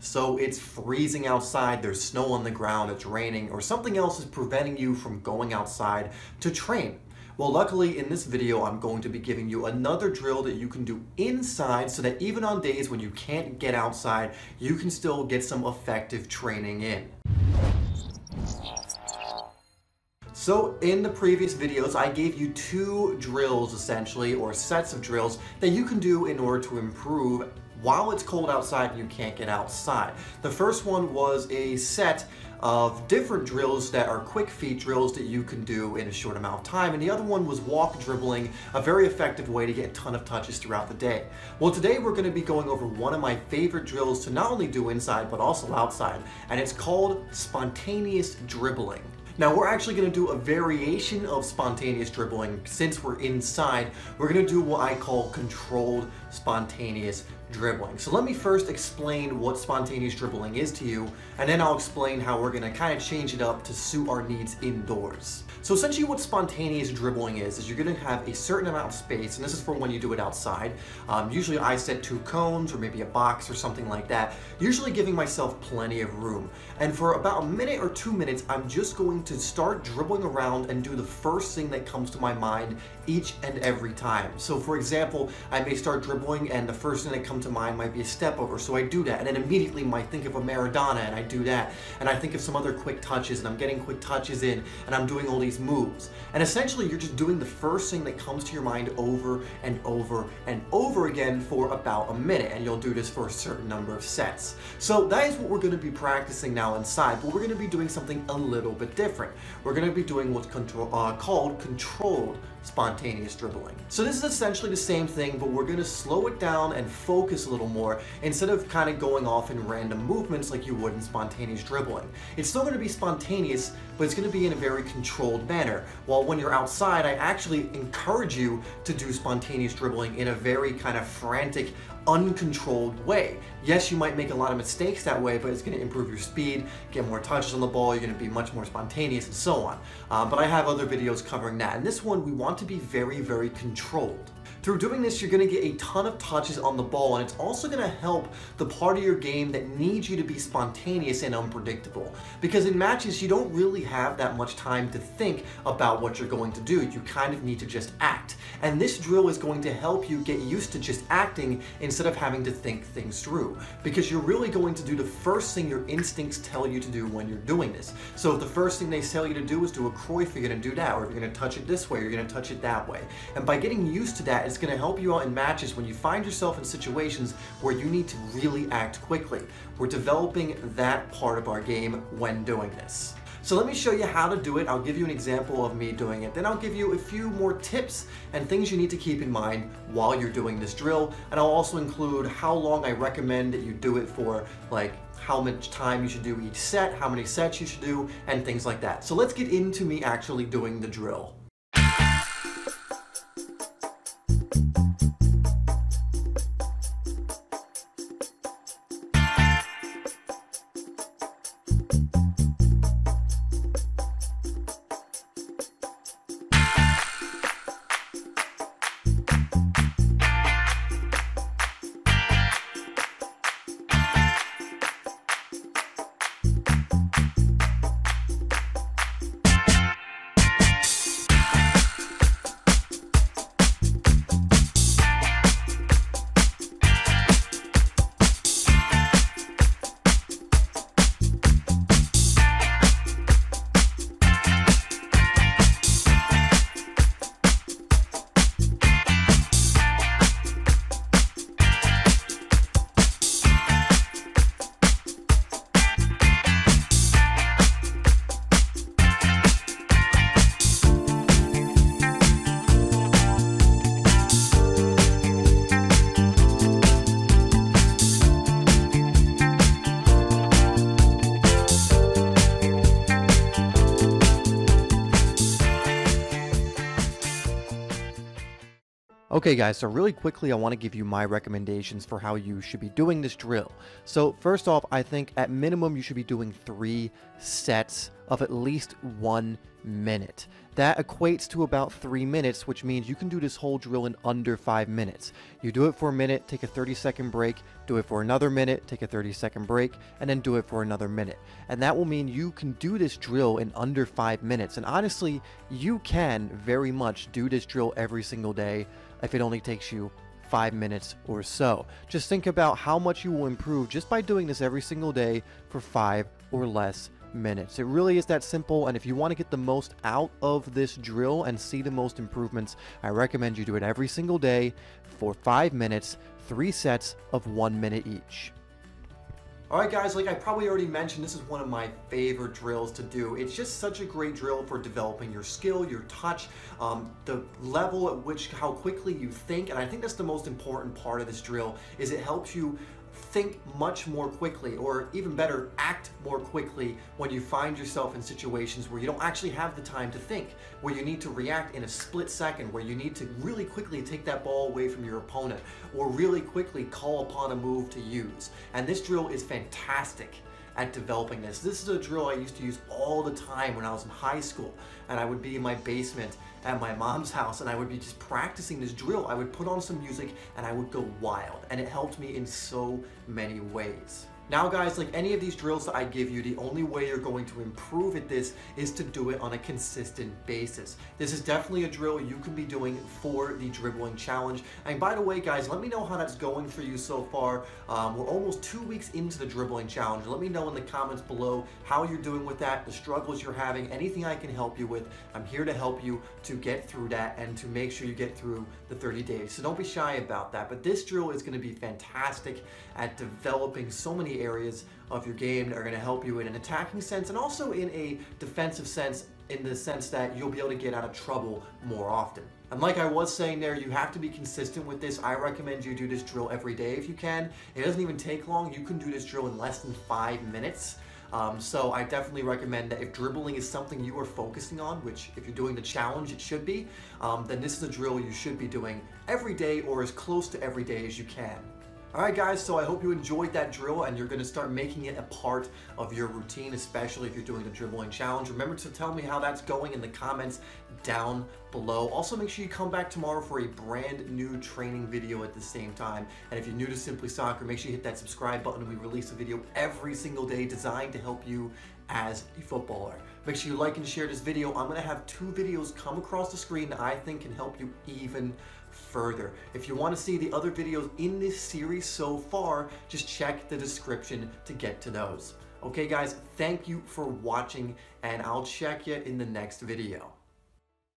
So it's freezing outside, there's snow on the ground, it's raining, or something else is preventing you from going outside to train. Well, luckily in this video, I'm going to be giving you another drill that you can do inside so that even on days when you can't get outside, you can still get some effective training in. So in the previous videos, I gave you two drills essentially, or sets of drills that you can do in order to improve while it's cold outside and you can't get outside. The first one was a set of different drills that are quick feet drills that you can do in a short amount of time, and the other one was walk dribbling, a very effective way to get a ton of touches throughout the day. Well, today we're going to be going over one of my favorite drills to not only do inside but also outside, and it's called spontaneous dribbling. Now we're actually going to do a variation of spontaneous dribbling. Since we're inside, we're going to do what I call controlled spontaneous dribbling. So let me first explain what spontaneous dribbling is to you, and then I'll explain how we're going to kind of change it up to suit our needs indoors. So essentially what spontaneous dribbling is you're going to have a certain amount of space, and this is for when you do it outside. Usually I set 2 cones or maybe a box or something like that, usually giving myself plenty of room. And for about a minute or 2 minutes, I'm just going to start dribbling around and do the first thing that comes to my mind each and every time. So for example, I may start dribbling and the first thing that comes to mind might be a step over, so I do that, and then immediately I think of a Maradona and I do that, and I think of some other quick touches and I'm getting quick touches in and I'm doing all these moves. And essentially you're just doing the first thing that comes to your mind over and over and over again for about a minute, and you'll do this for a certain number of sets. So that is what we're going to be practicing now inside, but we're going to be doing something a little bit different. We're going to be doing what's called controlled spontaneous dribbling. So this is essentially the same thing, but we're going to slow it down and focus a little more instead of kind of going off in random movements like you would in spontaneous dribbling. It's still going to be spontaneous, but it's going to be in a very controlled manner. While when you're outside, I actually encourage you to do spontaneous dribbling in a very kind of frantic, uncontrolled way. Yes, you might make a lot of mistakes that way, but it's going to improve your speed, get more touches on the ball, you're going to be much more spontaneous and so on. But I have other videos covering that. And this one, we want to be very, very controlled. Through doing this, you're going to get a ton of touches on the ball, and it's also going to help the part of your game that needs you to be spontaneous and unpredictable. Because in matches, you don't really have that much time to think about what you're going to do. You kind of need to just act. And this drill is going to help you get used to just acting instead of having to think things through. Because you're really going to do the first thing your instincts tell you to do when you're doing this. So if the first thing they tell you to do is do a Cruyff, you're going to do that. Or if you're going to touch it this way, you're going to touch it that way. And by getting used to that, it's going to help you out in matches when you find yourself in situations where you need to really act quickly. We're developing that part of our game when doing this. So let me show you how to do it. I'll give you an example of me doing it. Then I'll give you a few more tips and things you need to keep in mind while you're doing this drill. And I'll also include how long I recommend that you do it for, like how much time you should do each set, how many sets you should do, and things like that. So let's get into me actually doing the drill. Okay guys, so really quickly I want to give you my recommendations for how you should be doing this drill. So first off, I think at minimum you should be doing 3 sets of at least 1 minute. That equates to about 3 minutes, which means you can do this whole drill in under 5 minutes. You do it for a minute, take a 30-second break, do it for another minute, take a 30-second break, and then do it for another minute. And that will mean you can do this drill in under 5 minutes. And honestly, you can very much do this drill every single day if it only takes you 5 minutes or so. Just think about how much you will improve just by doing this every single day for 5 or less minutes. It really is that simple, and if you want to get the most out of this drill and see the most improvements, I recommend you do it every single day for 5 minutes, 3 sets of 1 minute each. Alright guys, like I probably already mentioned, this is one of my favorite drills to do. It's just such a great drill for developing your skill, your touch, the level at which, how quickly you think, and I think that's the most important part of this drill, is it helps you think much more quickly, or even better, act more quickly when you find yourself in situations where you don't actually have the time to think, where you need to react in a split second, where you need to really quickly take that ball away from your opponent, or really quickly call upon a move to use. And this drill is fantastic at developing this. This is a drill I used to use all the time when I was in high school, and I would be in my basement at my mom's house and I would be just practicing this drill. I would put on some music and I would go wild, and it helped me in so many ways. Now guys, like any of these drills that I give you, the only way you're going to improve at this is to do it on a consistent basis. This is definitely a drill you can be doing for the dribbling challenge. And by the way guys, let me know how that's going for you so far. We're almost 2 weeks into the dribbling challenge. Let me know in the comments below how you're doing with that, the struggles you're having, anything I can help you with. I'm here to help you to get through that and to make sure you get through the 30 days. So don't be shy about that. But this drill is going to be fantastic at developing so many areas of your game that are going to help you in an attacking sense and also in a defensive sense, in the sense that you'll be able to get out of trouble more often. And like I was saying there, you have to be consistent with this. I recommend you do this drill every day if you can. It doesn't even take long. You can do this drill in less than 5 minutes. So I definitely recommend that if dribbling is something you are focusing on, which if you're doing the challenge it should be, then this is a drill you should be doing every day or as close to every day as you can. Alright guys, so I hope you enjoyed that drill and you're going to start making it a part of your routine, especially if you're doing the dribbling challenge. Remember to tell me how that's going in the comments down below. Also make sure you come back tomorrow for a brand new training video at the same time. And if you're new to Simply Soccer, make sure you hit that subscribe button. We release a video every single day designed to help you as a footballer. Make sure you like and share this video. I'm going to have 2 videos come across the screen that I think can help you even further. If you want to see the other videos in this series so far, just check the description to get to those. Okay guys, thank you for watching and I'll check you in the next video.